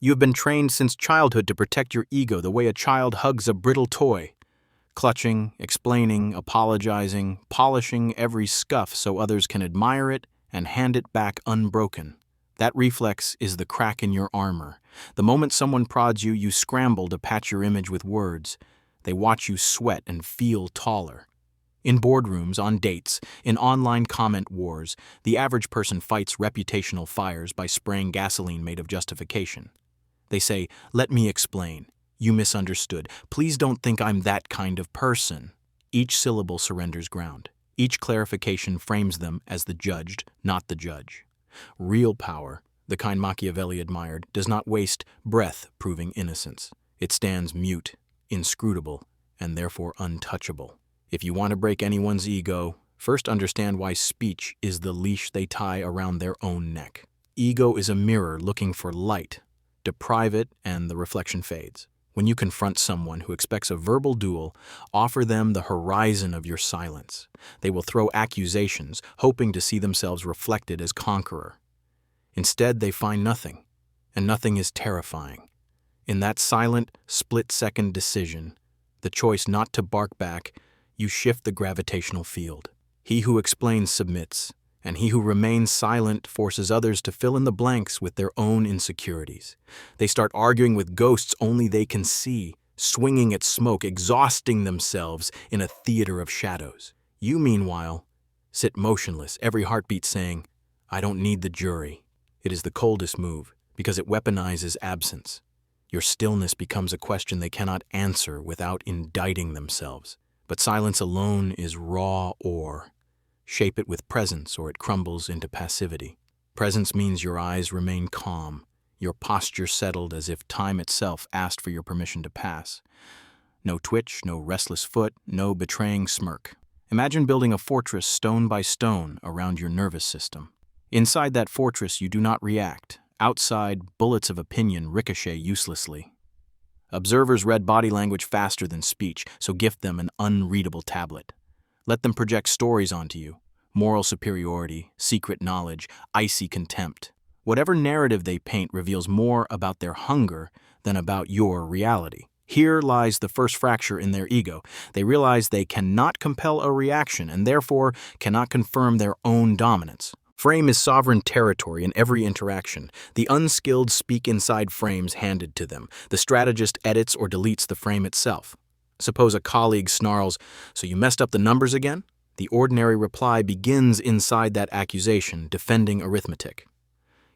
You have been trained since childhood to protect your ego the way a child hugs a brittle toy, clutching, explaining, apologizing, polishing every scuff so others can admire it and hand it back unbroken. That reflex is the crack in your armor. The moment someone prods you, you scramble to patch your image with words. They watch you sweat and feel taller. In boardrooms, on dates, in online comment wars, the average person fights reputational fires by spraying gasoline made of justification. They say, "Let me explain. You misunderstood. Please don't think I'm that kind of person." Each syllable surrenders ground. Each clarification frames them as the judged, not the judge. Real power, the kind Machiavelli admired, does not waste breath proving innocence. It stands mute, inscrutable, and therefore untouchable. If you want to break anyone's ego, first understand why speech is the leash they tie around their own neck. Ego is a mirror looking for light. Deprive it, and the reflection fades. When you confront someone who expects a verbal duel, offer them the horizon of your silence. They will throw accusations, hoping to see themselves reflected as conqueror. Instead, they find nothing, and nothing is terrifying. In that silent, split-second decision, the choice not to bark back, you shift the gravitational field. He who explains submits, and he who remains silent forces others to fill in the blanks with their own insecurities. They start arguing with ghosts only they can see, swinging at smoke, exhausting themselves in a theater of shadows. You, meanwhile, sit motionless, every heartbeat saying, "I don't need the jury." It is the coldest move, because it weaponizes absence. Your stillness becomes a question they cannot answer without indicting themselves. But silence alone is raw ore. Shape it with presence, or it crumbles into passivity. Presence means your eyes remain calm, your posture settled as if time itself asked for your permission to pass. No twitch, no restless foot, no betraying smirk. Imagine building a fortress stone by stone around your nervous system. Inside that fortress, you do not react. Outside, bullets of opinion ricochet uselessly. Observers read body language faster than speech, so gift them an unreadable tablet. Let them project stories onto you: moral superiority, secret knowledge, icy contempt. Whatever narrative they paint reveals more about their hunger than about your reality. Here lies the first fracture in their ego. They realize they cannot compel a reaction and therefore cannot confirm their own dominance. Frame is sovereign territory in every interaction. The unskilled speak inside frames handed to them. The strategist edits or deletes the frame itself. Suppose a colleague snarls, "So you messed up the numbers again?" The ordinary reply begins inside that accusation, defending arithmetic.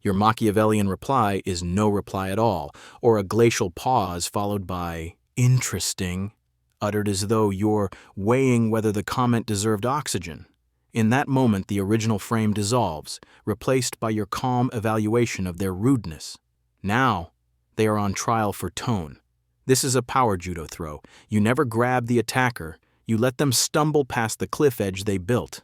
Your Machiavellian reply is no reply at all, or a glacial pause followed by "interesting," uttered as though you're weighing whether the comment deserved oxygen. In that moment, the original frame dissolves, replaced by your calm evaluation of their rudeness. Now, they are on trial for tone. This is a power judo throw. You never grab the attacker. You let them stumble past the cliff edge they built.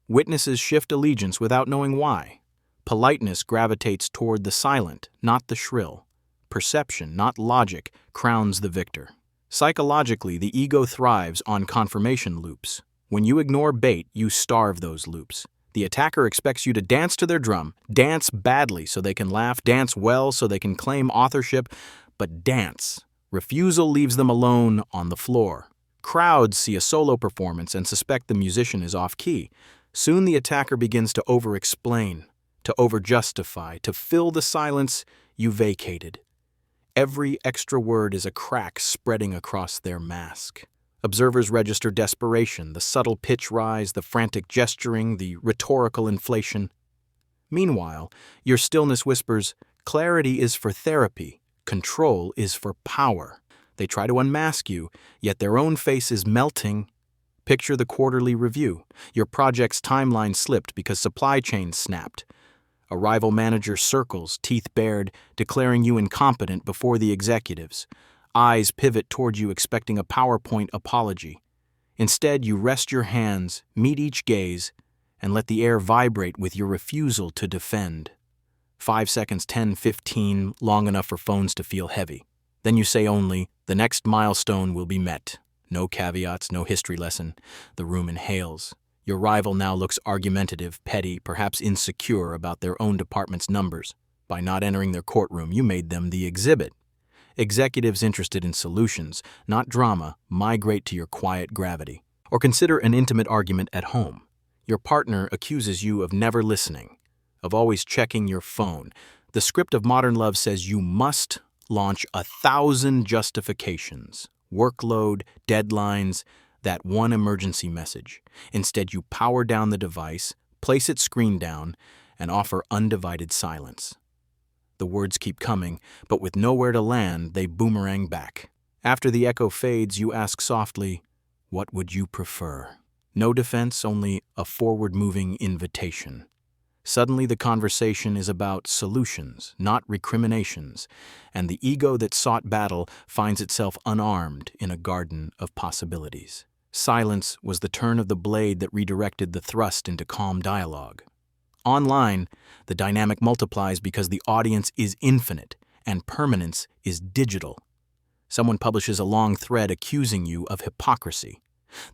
Witnesses shift allegiance without knowing why. Politeness gravitates toward the silent, not the shrill. Perception, not logic, crowns the victor. Psychologically, the ego thrives on confirmation loops. When you ignore bait, you starve those loops. The attacker expects you to dance to their drum, dance badly so they can laugh, dance well so they can claim authorship, but dance. Refusal leaves them alone on the floor. Crowds see a solo performance and suspect the musician is off-key. Soon the attacker begins to over-explain, to over-justify, to fill the silence you vacated. Every extra word is a crack spreading across their mask. Observers register desperation, the subtle pitch rise, the frantic gesturing, the rhetorical inflation. Meanwhile, your stillness whispers, clarity is for therapy, control is for power. They try to unmask you, yet their own face is melting. Picture the quarterly review. Your project's timeline slipped because supply chains snapped. A rival manager circles, teeth bared, declaring you incompetent before the executives. Eyes pivot toward you expecting a PowerPoint apology. Instead, you rest your hands, meet each gaze, and let the air vibrate with your refusal to defend. 5 seconds, 10, 15, long enough for phones to feel heavy. Then you say only, "The next milestone will be met." No caveats, no history lesson. The room inhales. Your rival now looks argumentative, petty, perhaps insecure about their own department's numbers. By not entering their courtroom, you made them the exhibit. Executives interested in solutions, not drama, migrate to your quiet gravity. Or consider an intimate argument at home. Your partner accuses you of never listening, of always checking your phone. The script of modern love says you must launch 1,000 justifications, workload, deadlines, that one emergency message. Instead, you power down the device, place its screen down, and offer undivided silence. The words keep coming, but with nowhere to land, they boomerang back. After the echo fades, you ask softly, "What would you prefer?" No defense, only a forward-moving invitation. Suddenly, the conversation is about solutions, not recriminations, and the ego that sought battle finds itself unarmed in a garden of possibilities. Silence was the turn of the blade that redirected the thrust into calm dialogue. Online, the dynamic multiplies because the audience is infinite and permanence is digital. Someone publishes a long thread accusing you of hypocrisy.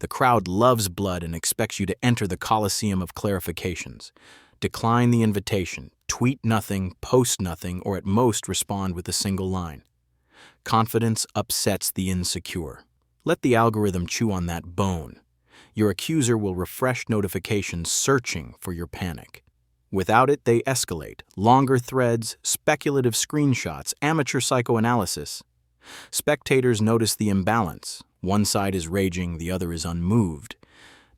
The crowd loves blood and expects you to enter the coliseum of clarifications. Decline the invitation, tweet nothing, post nothing, or at most respond with a single line. Confidence upsets the insecure. Let the algorithm chew on that bone. Your accuser will refresh notifications searching for your panic. Without it, they escalate. Longer threads, speculative screenshots, amateur psychoanalysis. Spectators notice the imbalance. One side is raging, the other is unmoved.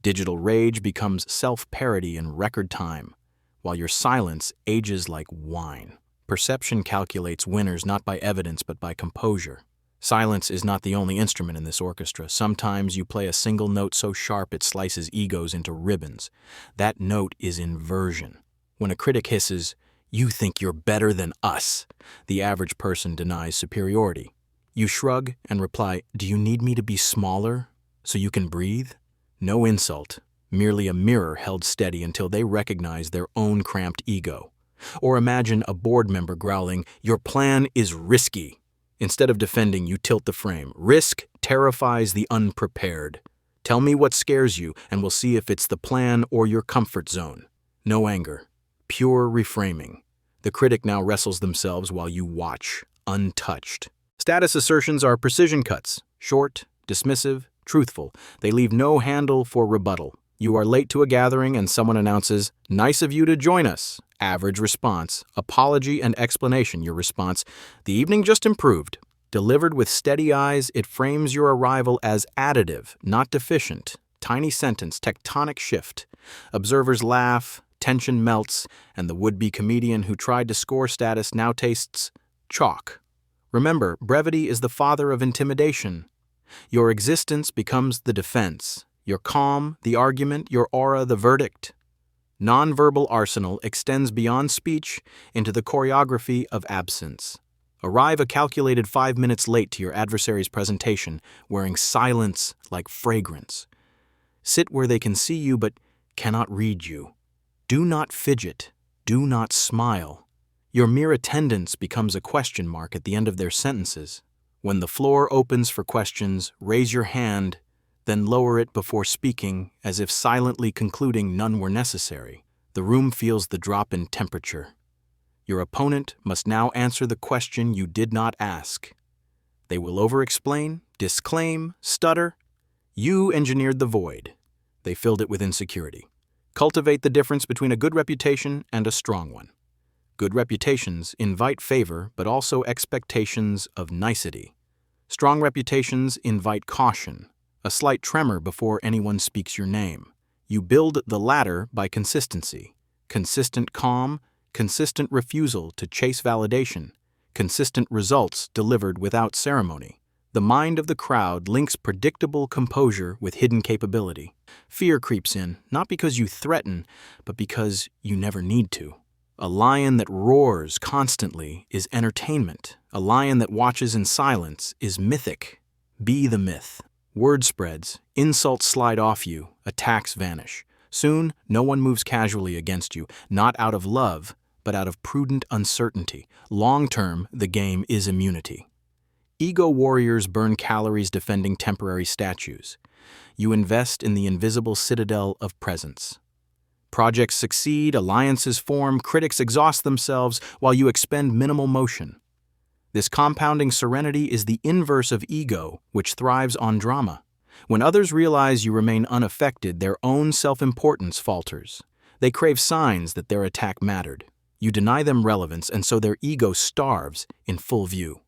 Digital rage becomes self-parody in record time, while your silence ages like wine. Perception calculates winners not by evidence but by composure. Silence is not the only instrument in this orchestra. Sometimes you play a single note so sharp it slices egos into ribbons. That note is inversion. When a critic hisses, "You think you're better than us," the average person denies superiority. You shrug and reply, "Do you need me to be smaller so you can breathe?" No insult, merely a mirror held steady until they recognize their own cramped ego. Or imagine a board member growling, "Your plan is risky." Instead of defending, you tilt the frame. Risk terrifies the unprepared. Tell me what scares you, and we'll see if it's the plan or your comfort zone. No anger. Pure reframing. The critic now wrestles themselves while you watch, untouched. Status assertions are precision cuts, short, dismissive, truthful. They leave no handle for rebuttal. You are late to a gathering and someone announces, "Nice of you to join us." Average response, apology and explanation. Your response, "The evening just improved." Delivered with steady eyes, it frames your arrival as additive, not deficient. Tiny sentence, tectonic shift. Observers laugh, tension melts, and the would-be comedian who tried to score status now tastes chalk. Remember, brevity is the father of intimidation. Your existence becomes the defense. Your calm, the argument, your aura, the verdict. Nonverbal arsenal extends beyond speech into the choreography of absence. Arrive a calculated 5 minutes late to your adversary's presentation, wearing silence like fragrance. Sit where they can see you but cannot read you. Do not fidget. Do not smile. Your mere attendance becomes a question mark at the end of their sentences. When the floor opens for questions, raise your hand, then lower it before speaking, as if silently concluding none were necessary. The room feels the drop in temperature. Your opponent must now answer the question you did not ask. They will over-explain, disclaim, stutter. You engineered the void. They filled it with insecurity. Cultivate the difference between a good reputation and a strong one. Good reputations invite favor, but also expectations of nicety. Strong reputations invite caution, a slight tremor before anyone speaks your name. You build the latter by consistency. Consistent calm, consistent refusal to chase validation, consistent results delivered without ceremony. The mind of the crowd links predictable composure with hidden capability. Fear creeps in, not because you threaten, but because you never need to. A lion that roars constantly is entertainment. A lion that watches in silence is mythic. Be the myth. Word spreads, insults slide off you, attacks vanish. Soon, no one moves casually against you, not out of love, but out of prudent uncertainty. Long-term, the game is immunity. Ego warriors burn calories defending temporary statues. You invest in the invisible citadel of presence. Projects succeed, alliances form, critics exhaust themselves while you expend minimal motion. This compounding serenity is the inverse of ego, which thrives on drama. When others realize you remain unaffected, their own self-importance falters. They crave signs that their attack mattered. You deny them relevance, and so their ego starves in full view.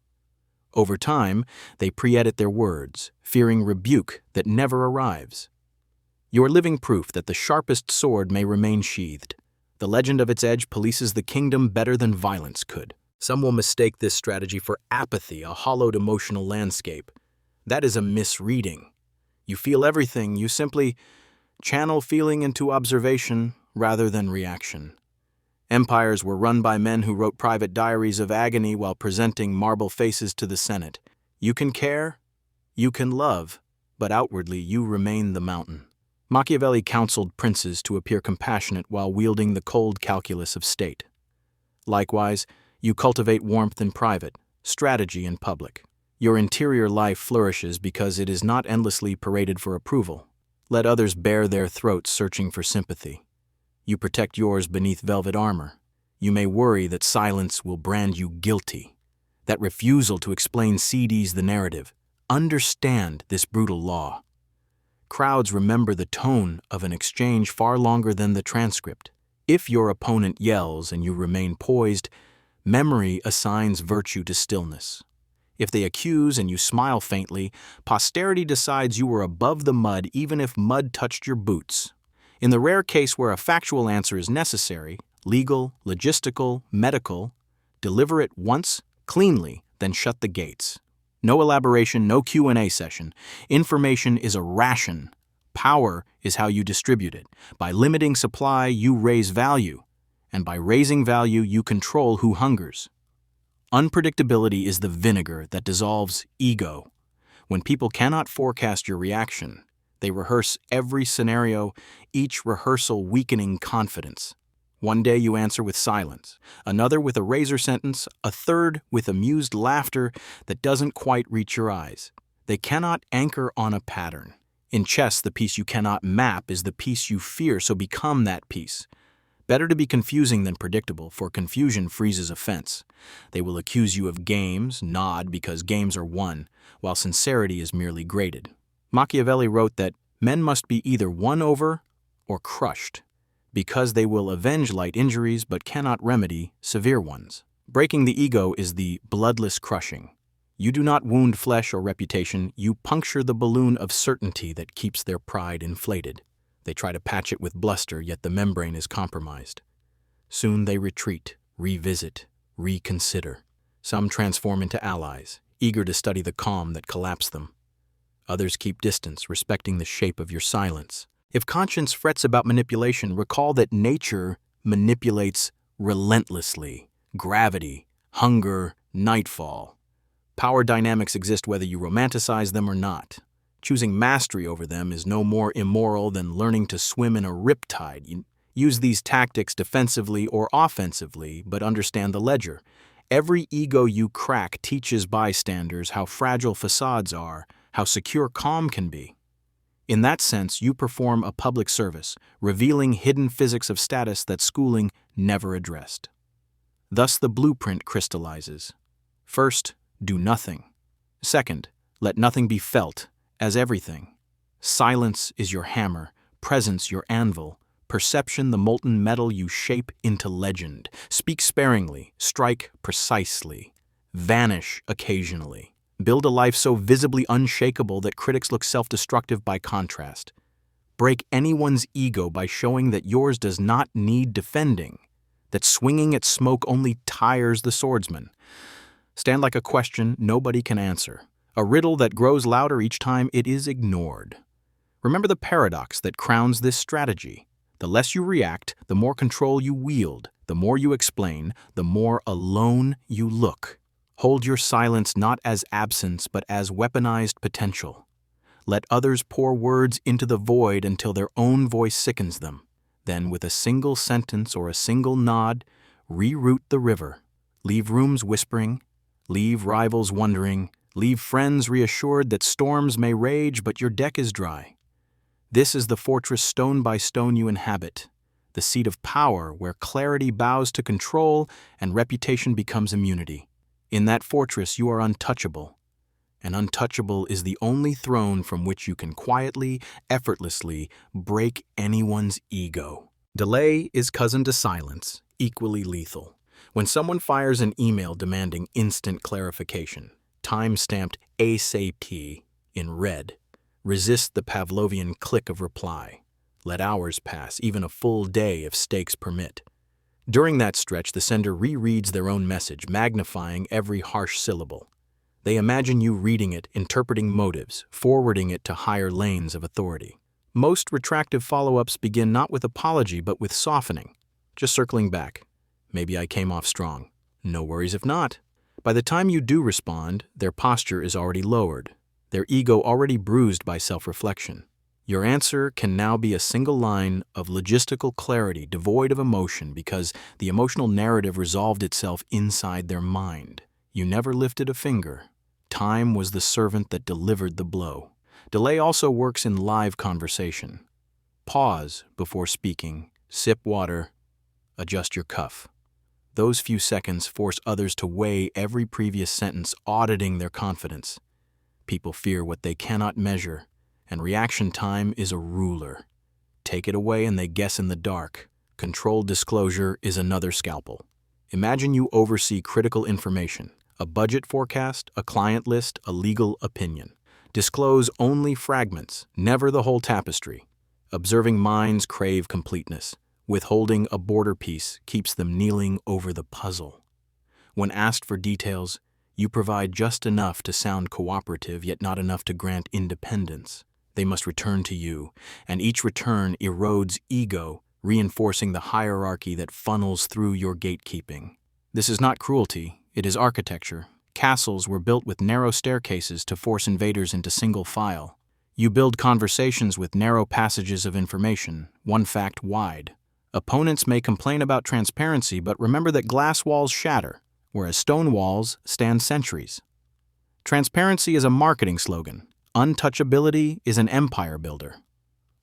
Over time, they pre-edit their words, fearing rebuke that never arrives. You are living proof that the sharpest sword may remain sheathed. The legend of its edge polices the kingdom better than violence could. Some will mistake this strategy for apathy, a hollowed emotional landscape. That is a misreading. You feel everything, you simply channel feeling into observation rather than reaction. Empires were run by men who wrote private diaries of agony while presenting marble faces to the Senate. You can care, you can love, but outwardly you remain the mountain. Machiavelli counseled princes to appear compassionate while wielding the cold calculus of state. Likewise, you cultivate warmth in private, strategy in public. Your interior life flourishes because it is not endlessly paraded for approval. Let others bare their throats searching for sympathy. You protect yours beneath velvet armor. You may worry that silence will brand you guilty. That refusal to explain CDs the narrative. Understand this brutal law. Crowds remember the tone of an exchange far longer than the transcript. If your opponent yells and you remain poised, memory assigns virtue to stillness. If they accuse and you smile faintly, posterity decides you were above the mud even if mud touched your boots. In the rare case where a factual answer is necessary, legal, logistical, medical, deliver it once, cleanly, then shut the gates. No elaboration, no Q&A session. Information is a ration. Power is how you distribute it. By limiting supply, you raise value. And by raising value, you control who hungers. Unpredictability is the vinegar that dissolves ego. When people cannot forecast your reaction, they rehearse every scenario, each rehearsal weakening confidence. One day you answer with silence, another with a razor sentence, a third with amused laughter that doesn't quite reach your eyes. They cannot anchor on a pattern. In chess, the piece you cannot map is the piece you fear, so become that piece. Better to be confusing than predictable, for confusion freezes offense. They will accuse you of games, nod because games are won, while sincerity is merely graded. Machiavelli wrote that men must be either won over or crushed, because they will avenge light injuries but cannot remedy severe ones. Breaking the ego is the bloodless crushing. You do not wound flesh or reputation, you puncture the balloon of certainty that keeps their pride inflated. They try to patch it with bluster, yet the membrane is compromised. Soon they retreat, revisit, reconsider. Some transform into allies, eager to study the calm that collapsed them. Others keep distance, respecting the shape of your silence. If conscience frets about manipulation, recall that nature manipulates relentlessly. Gravity, hunger, nightfall. Power dynamics exist whether you romanticize them or not. Choosing mastery over them is no more immoral than learning to swim in a riptide. You use these tactics defensively or offensively, but understand the ledger. Every ego you crack teaches bystanders how fragile facades are, how secure calm can be. In that sense, you perform a public service, revealing hidden physics of status that schooling never addressed. Thus the blueprint crystallizes. First, do nothing. Second, let nothing be felt as everything. Silence is your hammer, presence your anvil, perception the molten metal you shape into legend. Speak sparingly, strike precisely, vanish occasionally. Build a life so visibly unshakable that critics look self-destructive by contrast. Break anyone's ego by showing that yours does not need defending, that swinging at smoke only tires the swordsman. Stand like a question nobody can answer, a riddle that grows louder each time it is ignored. Remember the paradox that crowns this strategy. The less you react, the more control you wield. The more you explain, the more alone you look. Hold your silence not as absence, but as weaponized potential. Let others pour words into the void until their own voice sickens them. Then, with a single sentence or a single nod, reroute the river. Leave rooms whispering, leave rivals wondering, leave friends reassured that storms may rage, but your deck is dry. This is the fortress stone by stone you inhabit. the seat of power where clarity bows to control and reputation becomes immunity. In that fortress, you are untouchable, and untouchable is the only throne from which you can quietly, effortlessly break anyone's ego. Delay is cousin to silence, equally lethal. When someone fires an email demanding instant clarification, time-stamped ASAP in red, resist the Pavlovian click of reply. Let hours pass, even a full day if stakes permit. During that stretch, the sender rereads their own message, magnifying every harsh syllable. They imagine you reading it, interpreting motives, forwarding it to higher lanes of authority. Most retractive follow-ups begin not with apology, but with softening. Just circling back. Maybe I came off strong. No worries if not. By the time you do respond, their posture is already lowered, their ego already bruised by self-reflection. Your answer can now be a single line of logistical clarity devoid of emotion because the emotional narrative resolved itself inside their mind. You never lifted a finger. Time was the servant that delivered the blow. Delay also works in live conversation. Pause before speaking, sip water, adjust your cuff. Those few seconds force others to weigh every previous sentence, auditing their confidence. People fear what they cannot measure, and reaction time is a ruler. Take it away and they guess in the dark. Controlled disclosure is another scalpel. Imagine you oversee critical information, a budget forecast, a client list, a legal opinion. Disclose only fragments, never the whole tapestry. Observing minds crave completeness. Withholding a border piece keeps them kneeling over the puzzle. When asked for details, you provide just enough to sound cooperative, yet not enough to grant independence. They must return to you, and each return erodes ego, reinforcing the hierarchy that funnels through your gatekeeping. This is not cruelty, it is architecture. Castles were built with narrow staircases to force invaders into single file. You build conversations with narrow passages of information, one fact wide. Opponents may complain about transparency, but remember that glass walls shatter, whereas stone walls stand centuries. Transparency is a marketing slogan. Untouchability is an empire builder.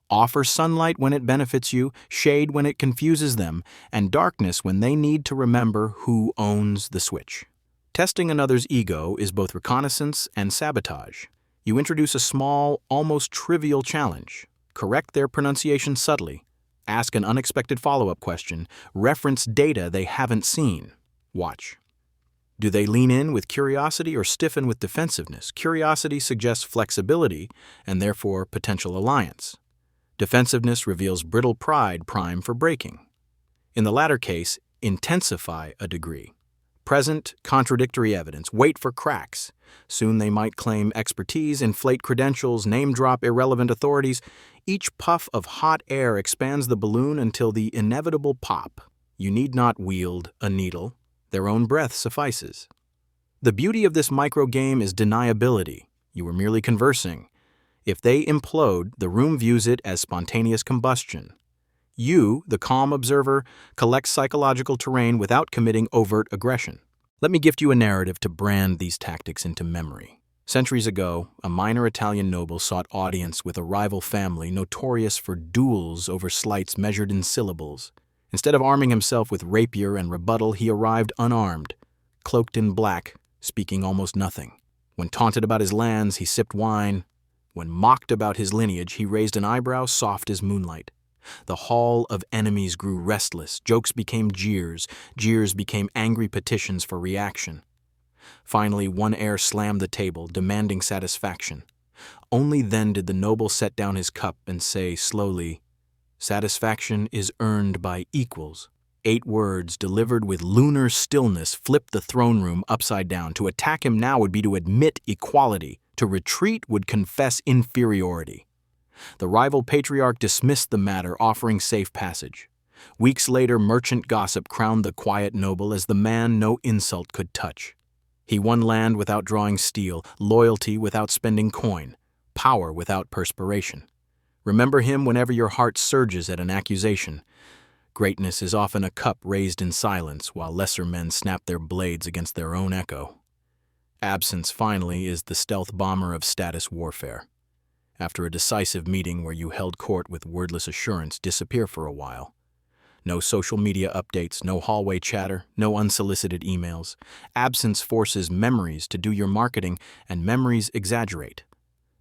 Offer sunlight when it benefits you, shade when it confuses them, and darkness when they need to remember who owns the switch. Testing another's ego is both reconnaissance and sabotage. You introduce a small, almost trivial challenge. Correct their pronunciation subtly. Ask an unexpected follow-up question. Reference data they haven't seen. Watch. Do they lean in with curiosity or stiffen with defensiveness? Curiosity suggests flexibility and therefore potential alliance. Defensiveness reveals brittle pride prime for breaking. In the latter case, intensify a degree. Present contradictory evidence. Wait for cracks. Soon they might claim expertise, inflate credentials, name-drop irrelevant authorities. Each puff of hot air expands the balloon until the inevitable pop. You need not wield a needle. Their own breath suffices. The beauty of this micro-game is deniability. You were merely conversing. If they implode, the room views it as spontaneous combustion. You, the calm observer, collect psychological terrain without committing overt aggression. Let me gift you a narrative to brand these tactics into memory. Centuries ago, a minor Italian noble sought audience with a rival family notorious for duels over slights measured in syllables. Instead of arming himself with rapier and rebuttal, he arrived unarmed, cloaked in black, speaking almost nothing. When taunted about his lands, he sipped wine. When mocked about his lineage, he raised an eyebrow soft as moonlight. The hall of enemies grew restless. Jokes became jeers. Jeers became angry petitions for reaction. Finally, one heir slammed the table, demanding satisfaction. Only then did the noble set down his cup and say slowly, "Satisfaction is earned by equals." 8 words delivered with lunar stillness flipped the throne room upside down. To attack him now would be to admit equality. To retreat would confess inferiority. The rival patriarch dismissed the matter, offering safe passage. Weeks later, merchant gossip crowned the quiet noble as the man no insult could touch. He won land without drawing steel, loyalty without spending coin, power without perspiration. Remember him whenever your heart surges at an accusation. Greatness is often a cup raised in silence, while lesser men snap their blades against their own echo. Absence, finally, is the stealth bomber of status warfare. After a decisive meeting where you held court with wordless assurance, disappear for a while. No social media updates, no hallway chatter, no unsolicited emails. Absence forces memories to do your marketing, and memories exaggerate.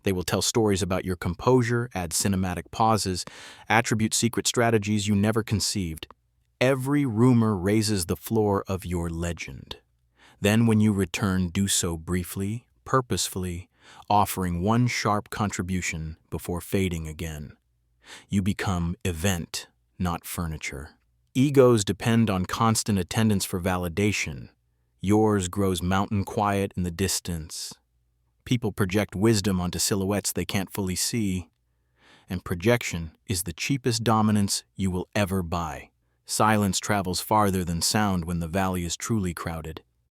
They will tell stories about your composure, add cinematic pauses, attribute secret strategies you never conceived. Every rumor raises the floor of your legend. Then when you return, do so briefly, purposefully, offering one sharp contribution before fading again. You become event, not furniture. Egos depend on constant attendance for validation. Yours grows mountain quiet in the distance. People project wisdom onto silhouettes they can't fully see, and projection is the cheapest dominance you will ever buy. Silence travels farther than sound when the valley is truly crowded.